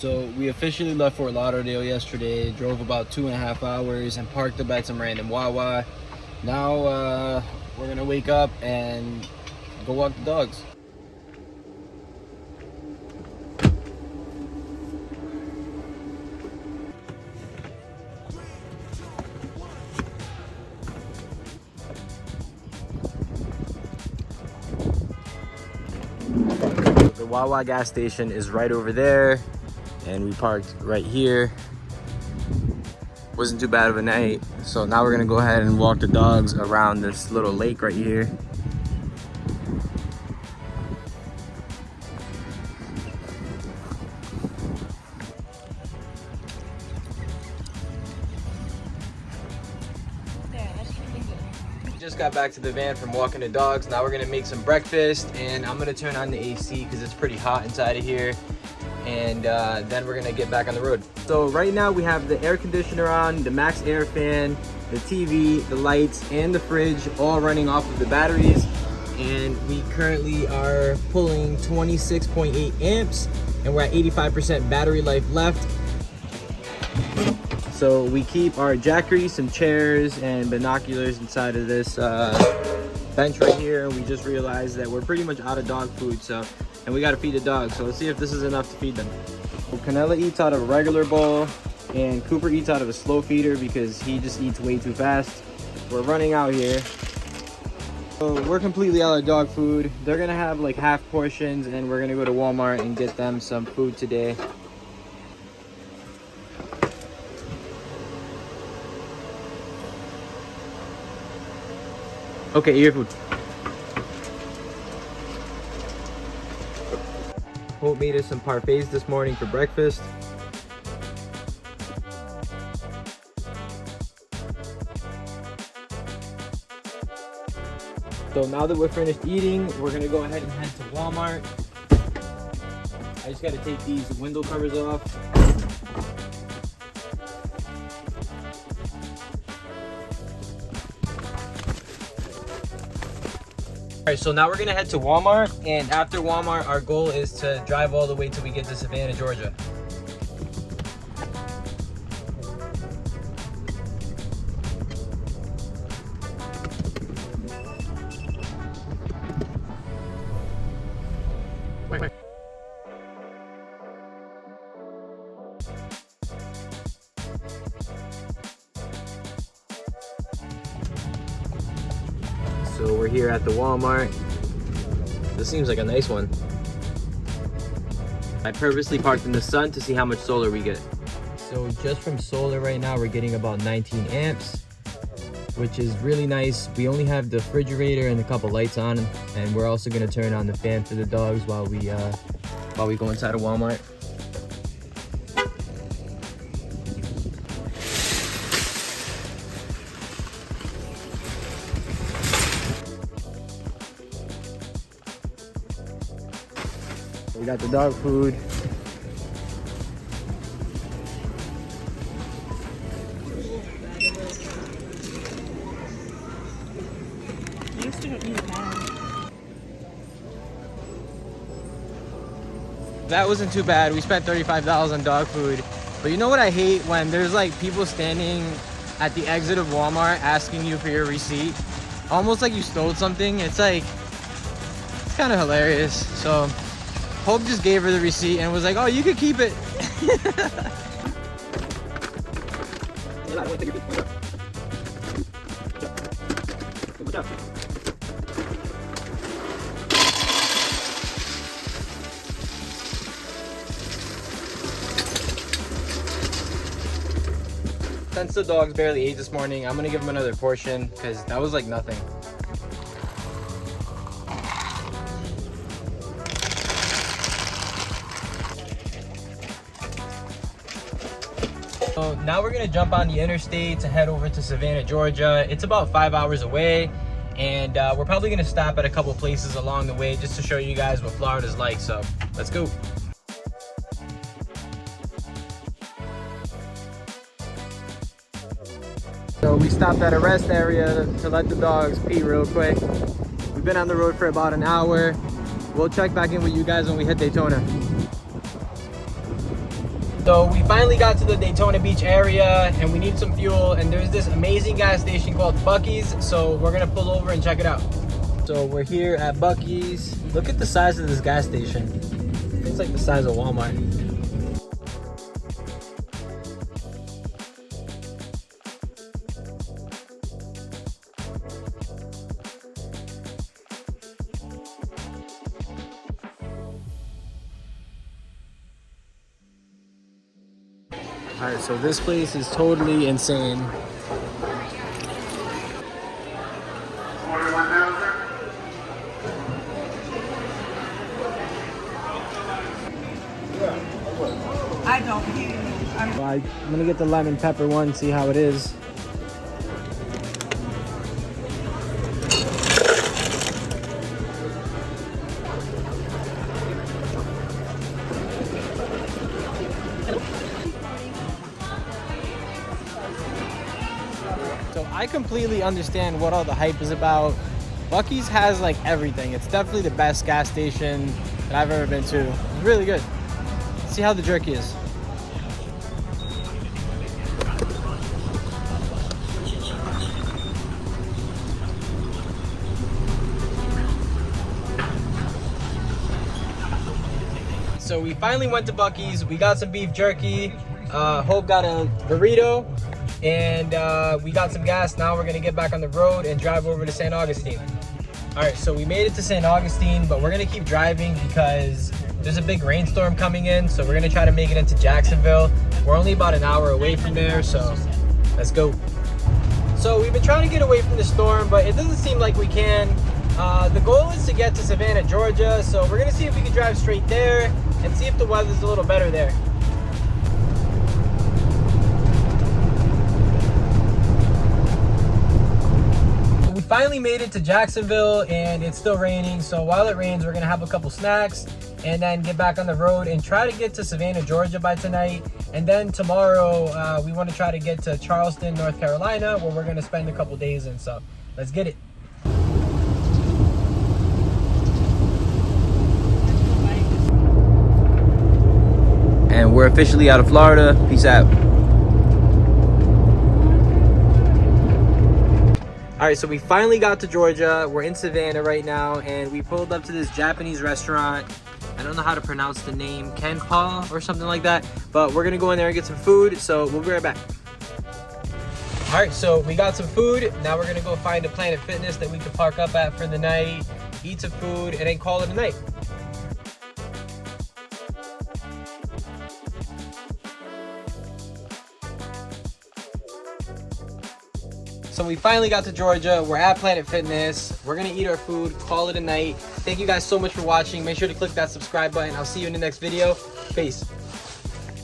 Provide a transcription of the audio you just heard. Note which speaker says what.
Speaker 1: So we officially left Fort Lauderdale yesterday, drove about 2.5 hours and parked up at some random Wawa. Now we're gonna wake up and go walk the dogs. The Wawa gas station is right over there, and we parked right here. Wasn't too bad of a night, so now we're gonna go ahead and walk the dogs around this little lake right here. Just got back to the van from walking the dogs. Now we're gonna make some breakfast, and I'm gonna turn on the AC because it's pretty hot inside of here, and then we're gonna get back on the road. So right now we have the air conditioner on, the max air fan, the TV, the lights, and the fridge all running off of the batteries, and we currently are pulling 26.8 amps, and we're at 85% battery life left. So we keep our jackery, some chairs, and binoculars inside of this bench right here. We just realized that we're pretty much out of dog food, and we got to feed the dogs. So let's see if this is enough to feed them. So Canella eats out of a regular bowl, and Cooper eats out of a slow feeder because he just eats way too fast. We're running out here. So we're completely out of dog food. They're gonna have like half portions, and we're gonna go to Walmart and get them some food today. Okay, eat your food. Hope made us some parfaits this morning for breakfast. So now that we're finished eating, we're gonna go ahead and head to Walmart. I just gotta take these window covers off. All right, so now we're gonna head to Walmart, and after Walmart, our goal is to drive all the way till we get to Savannah, Georgia. So we're here at the Walmart. This seems like a nice one. I purposely parked in the sun to see how much solar we get. So just from solar right now, we're getting about 19 amps, which is really nice. We only have the refrigerator and a couple lights on, and we're also gonna turn on the fan for the dogs while we go inside of Walmart. We got the dog food. That wasn't too bad. We spent $35 on dog food. But you know what I hate? When there's like people standing at the exit of Walmart asking you for your receipt. Almost like you stole something. It's like, it's kind of hilarious. So Hope just gave her the receipt and was like, oh, you could keep it. Since the dogs barely ate this morning, I'm gonna give them another portion because that was like nothing. So now we're gonna jump on the interstate to head over to Savannah, Georgia. It's about 5 hours away, and we're probably gonna stop at a couple places along the way just to show you guys what Florida's like. So let's go. So we stopped at a rest area to let the dogs pee real quick. We've been on the road for about an hour. We'll check back in with you guys when we hit Daytona. So we finally got to the Daytona Beach area and we need some fuel, and there's this amazing gas station called BUC-EES, so we're gonna pull over and check it out. So we're here at BUC-EES. Look at the size of this gas station. It's like the size of Walmart. Alright, so this place is totally insane.
Speaker 2: I don't hear you.
Speaker 1: I'm gonna get the lemon pepper one, see how it is. So I completely understand what all the hype is about. BUC-EES has like everything. It's definitely the best gas station that I've ever been to. It's really good. Let's see how the jerky is. So we finally went to BUC-EES. We got some beef jerky. Hope got a burrito. And we got some gas. Now we're gonna get back on the road and drive over to St. Augustine. All right, so we made it to St. Augustine, but we're gonna keep driving because there's a big rainstorm coming in. So we're gonna try to make it into Jacksonville. We're only about an hour away from there, so let's go. So we've been trying to get away from the storm, but it doesn't seem like we can. The goal is to get to Savannah, Georgia. So we're gonna see if we can drive straight there and see if the weather's a little better there. Finally made it to Jacksonville and it's still raining, so while it rains we're gonna have a couple snacks and then get back on the road and try to get to Savannah, Georgia by tonight. And then tomorrow we want to try to get to Charleston, North Carolina, where we're gonna spend a couple days in. So let's get it. And we're officially out of Florida. Peace out. All right, so we finally got to Georgia. We're in Savannah right now, and we pulled up to this Japanese restaurant. I don't know how to pronounce the name, Kenpa or something like that, but we're gonna go in there and get some food, so we'll be right back. All right, so we got some food. Now we're gonna go find a Planet Fitness that we can park up at for the night, eat some food, and then call it a night. So we finally got to Georgia. We're at Planet Fitness. We're gonna eat our food, call it a night. Thank you guys so much for watching. Make sure to click that subscribe button. I'll see you in the next video. Peace.